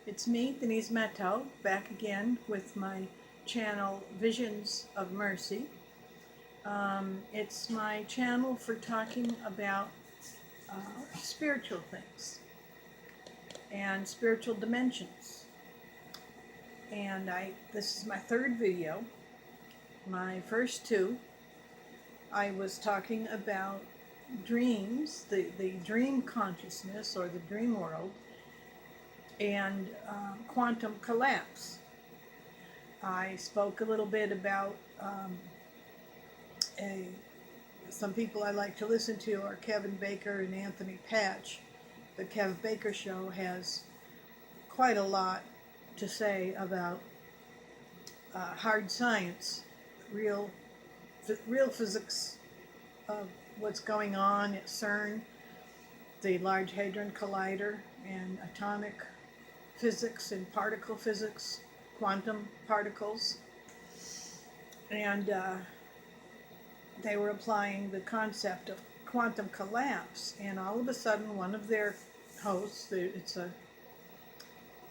It's me, Denise Matteau, back again with my channel Visions of Mercy. It's my channel for talking about spiritual things and spiritual dimensions. And this is my third video. My first two, I was talking about dreams, the dream consciousness or the dream world, and quantum collapse. I spoke a little bit about some people I like to listen to are Kevin Baker and Anthony Patch. The Kev Baker show has quite a lot to say about hard science, real physics of what's going on at CERN, the Large Hadron Collider, and atomic physics and particle physics, quantum particles. And they were applying the concept of quantum collapse, and all of a sudden one of their hosts, it's a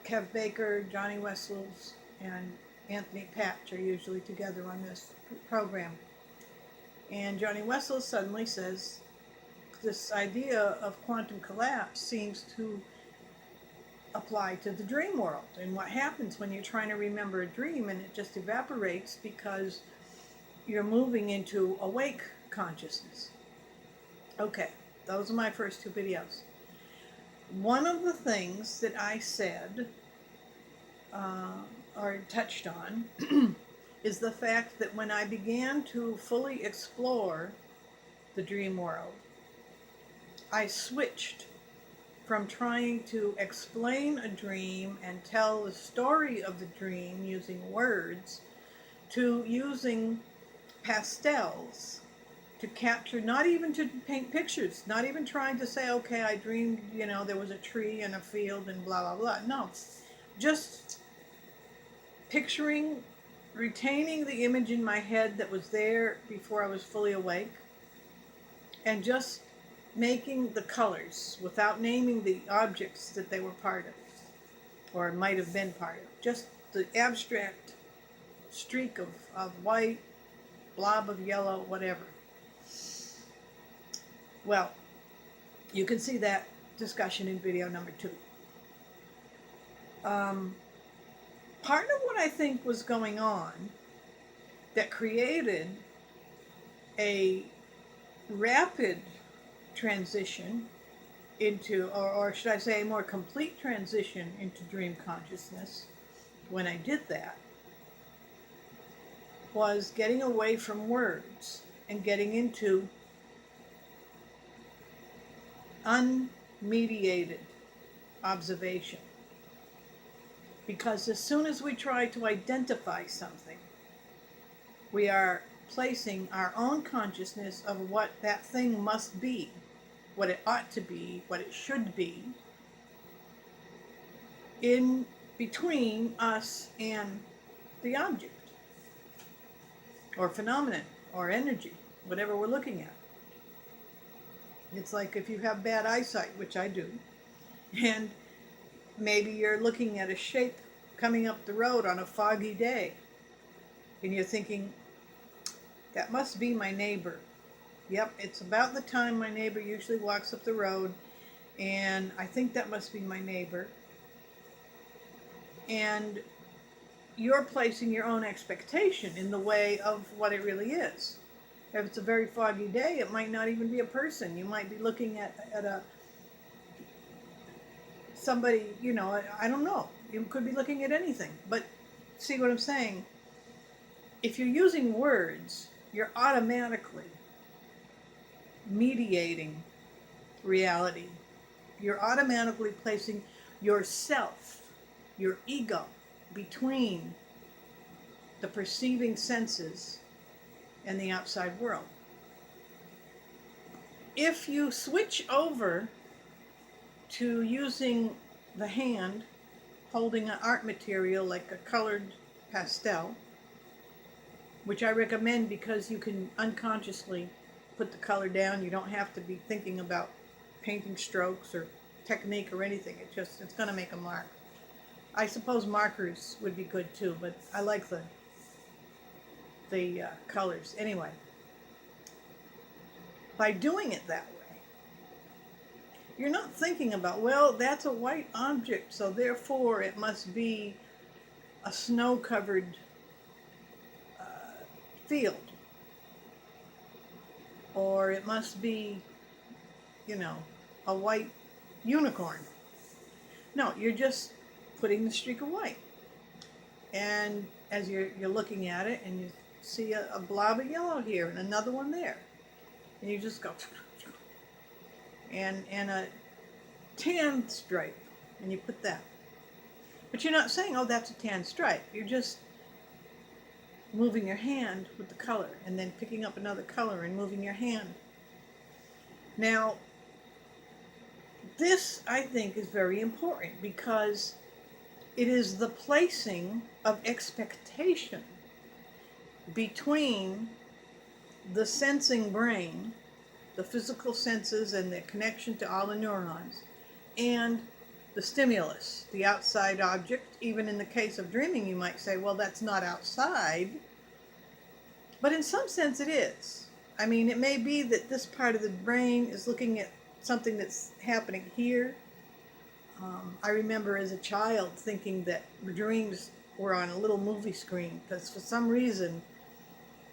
Kev Baker, Johnny Wessels, and Anthony Patch are usually together on this program. And Johnny Wessels suddenly says, this idea of quantum collapse seems to apply to the dream world, and what happens when you're trying to remember a dream and it just evaporates because you're moving into awake consciousness. Okay, those are my first two videos. One of the things that I said or touched on is the fact that when I began to fully explore the dream world, I switched from trying to explain a dream and tell the story of the dream using words to using pastels to capture, not even to paint pictures, not even trying to say, okay, I dreamed, there was a tree and a field and blah, blah, blah. No, just picturing, retaining the image in my head that was there before I was fully awake, and just making the colors without naming the objects that they were part of or might have been part of. Just the abstract streak of white, blob of yellow, whatever. Well, you can see that discussion in video number 2. Part of what I think was going on that created a rapid transition into, or should I say a more complete transition into dream consciousness when I did that, was getting away from words and getting into unmediated observation. Because as soon as we try to identify something, we are placing our own consciousness of what that thing must be, what it ought to be, what it should be, in between us and the object, or phenomenon, or energy, whatever we're looking at. It's like if you have bad eyesight, which I do, and maybe you're looking at a shape coming up the road on a foggy day, and you're thinking, that must be my neighbor. Yep, it's about the time my neighbor usually walks up the road, and I think that must be my neighbor. And you're placing your own expectation in the way of what it really is. If it's a very foggy day, it might not even be a person. You might be looking at somebody, I don't know. You could be looking at anything. But see what I'm saying? If you're using words, you're automatically mediating reality. You're automatically placing yourself, your ego, between the perceiving senses and the outside world. If you switch over to using the hand holding an art material like a colored pastel, which I recommend because you can unconsciously put the color down. You don't have to be thinking about painting strokes or technique or anything. It's going to make a mark. I suppose markers would be good too, but I like the colors. Anyway, by doing it that way, you're not thinking about, well, that's a white object, so therefore it must be a snow-covered uh, field, or it must be, you know, a white unicorn. No, you're just putting the streak of white. And as you're looking at it, and you see a blob of yellow here and another one there, and you just go, and a tan stripe, and you put that. But you're not saying, oh, that's a tan stripe. You're just moving your hand with the color, and then picking up another color and moving your hand. Now, this, I think, is very important because it is the placing of expectation between the sensing brain, the physical senses and the connection to all the neurons, and the stimulus, the outside object. Even in the case of dreaming, you might say, well, that's not outside. But in some sense, it is. I mean, it may be that this part of the brain is looking at something that's happening here. I remember as a child thinking that dreams were on a little movie screen because for some reason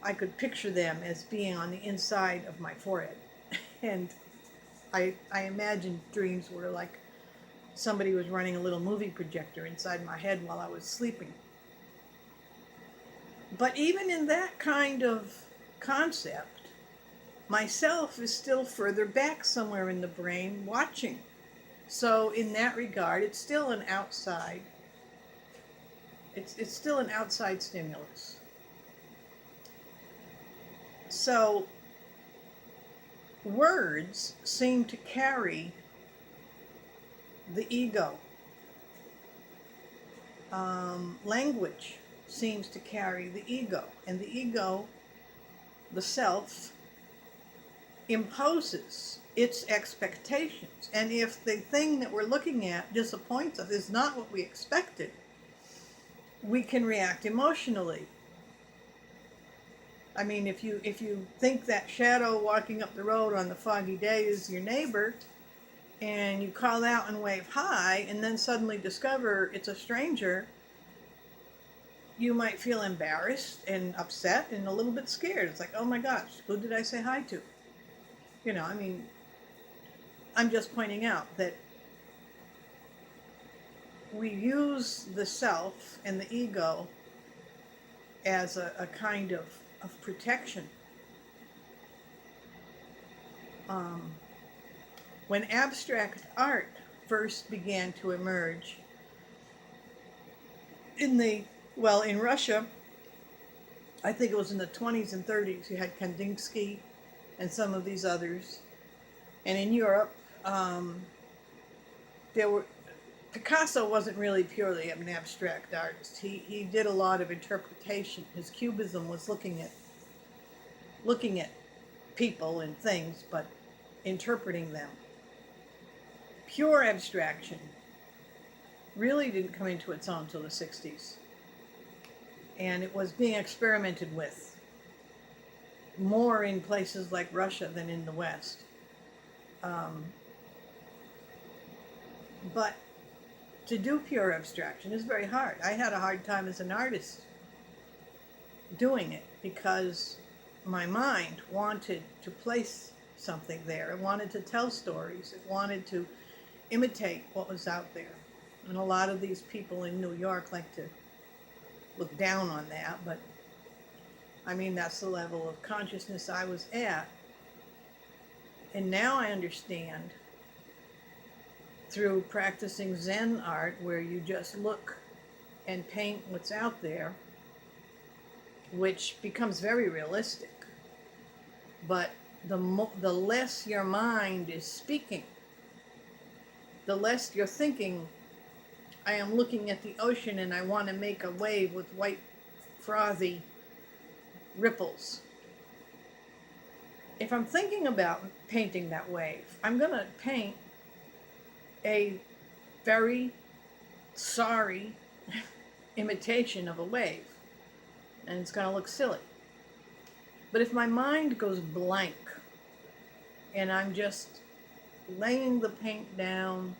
I could picture them as being on the inside of my forehead. And I imagined dreams were like somebody was running a little movie projector inside my head while I was sleeping. But even in that kind of concept, myself is still further back somewhere in the brain watching. So in that regard, it's still an outside. It's still an outside stimulus. So words seem to carry the ego. Language seems to carry the ego, and the ego, the self, imposes its expectations. And if the thing that we're looking at disappoints us, is not what we expected, we can react emotionally. I mean, if you think that shadow walking up the road on the foggy day is your neighbor, and you call out and wave hi, and then suddenly discover it's a stranger, you might feel embarrassed and upset and a little bit scared. It's like, oh my gosh, who did I say hi to? You know, I mean, I'm just pointing out that we use the self and the ego as a kind of protection. When abstract art first began to emerge in Russia, I think it was in the 20s and 30s, you had Kandinsky and some of these others. And in Europe, Picasso wasn't really purely an abstract artist. He did a lot of interpretation. His cubism was looking at people and things, but interpreting them. Pure abstraction really didn't come into its own until the 60s. And it was being experimented with more in places like Russia than in the West. But to do pure abstraction is very hard. I had a hard time as an artist doing it because my mind wanted to place something there. It wanted to tell stories. It wanted to imitate what was out there. And a lot of these people in New York like to look down on that, but I mean, that's the level of consciousness I was at. And now I understand through practicing Zen art, where you just look and paint what's out there, which becomes very realistic. But the less your mind is speaking, the less you're thinking, I am looking at the ocean and I want to make a wave with white frothy ripples. If I'm thinking about painting that wave, I'm going to paint a very sorry imitation of a wave, and it's going to look silly. But if my mind goes blank and I'm just laying the paint down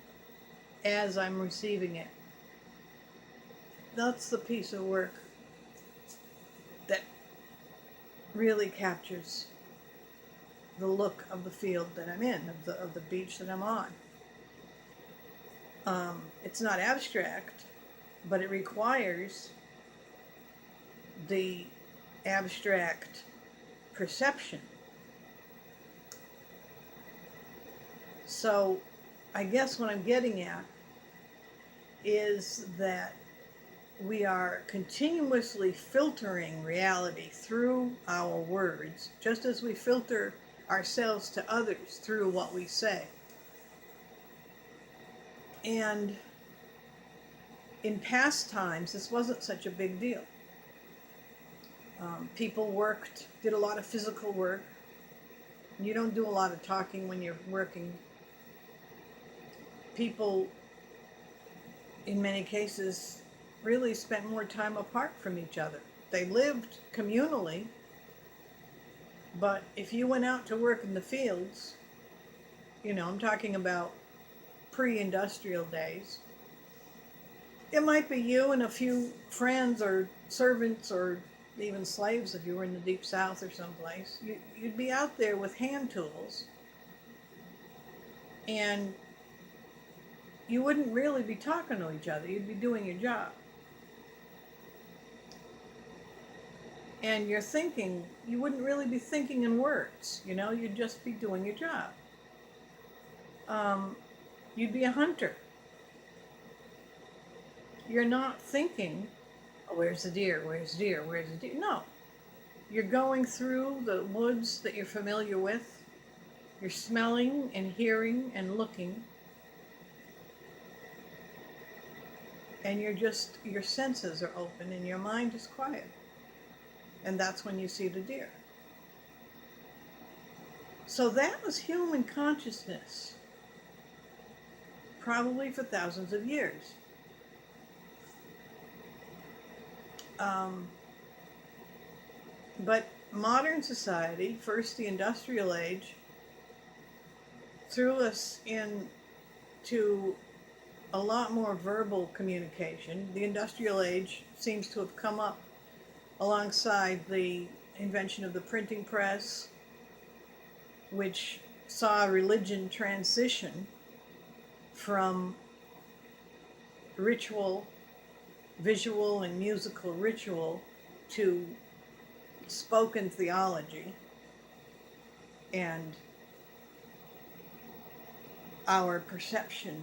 as I'm receiving it, that's the piece of work that really captures the look of the field that I'm in, of the beach that I'm on. It's not abstract, but it requires the abstract perception. So I guess what I'm getting at is that we are continuously filtering reality through our words, just as we filter ourselves to others through what we say. And in past times, this wasn't such a big deal. People did a lot of physical work. You don't do a lot of talking when you're working. People, in many cases, really spent more time apart from each other. They lived communally, but if you went out to work in the fields, I'm talking about pre-industrial days, it might be you and a few friends or servants or even slaves if you were in the deep south or someplace. You'd be out there with hand tools, and you wouldn't really be talking to each other. You'd be doing your job. And you're thinking, you wouldn't really be thinking in words, you'd just be doing your job. You'd be a hunter. You're not thinking, oh, where's the deer, where's the deer, where's the deer? No. You're going through the woods that you're familiar with. You're smelling and hearing and looking. And your senses are open and your mind is quiet. And that's when you see the deer. So that was human consciousness, probably for thousands of years. But modern society, first the industrial age, threw us into a lot more verbal communication. The industrial age seems to have come up alongside the invention of the printing press, which saw religion transition from ritual, visual and musical ritual, to spoken theology, and our perception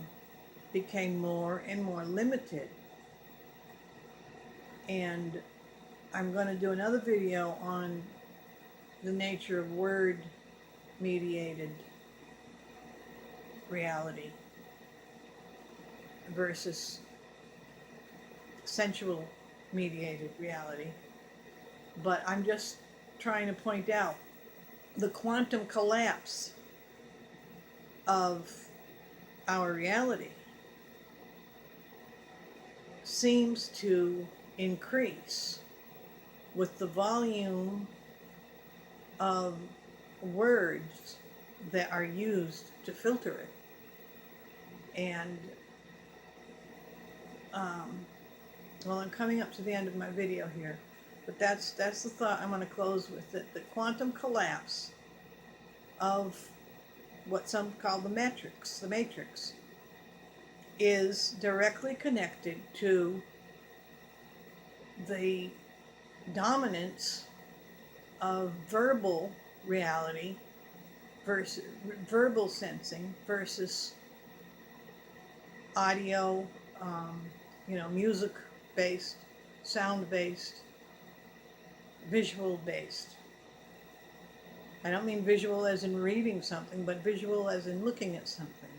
became more and more limited. And I'm going to do another video on the nature of word-mediated reality versus sensual-mediated reality. But I'm just trying to point out the quantum collapse of our reality seems to increase with the volume of words that are used to filter it. And well, I'm coming up to the end of my video here, but that's the thought I'm going to close with, that the quantum collapse of what some call the matrix is directly connected to the dominance of verbal reality versus verbal sensing versus audio, music-based, sound-based, visual-based. I don't mean visual as in reading something, but visual as in looking at something.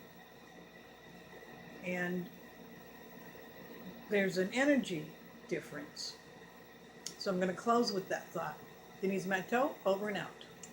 And there's an energy difference. So I'm going to close with that thought. Denise Matteau, over and out.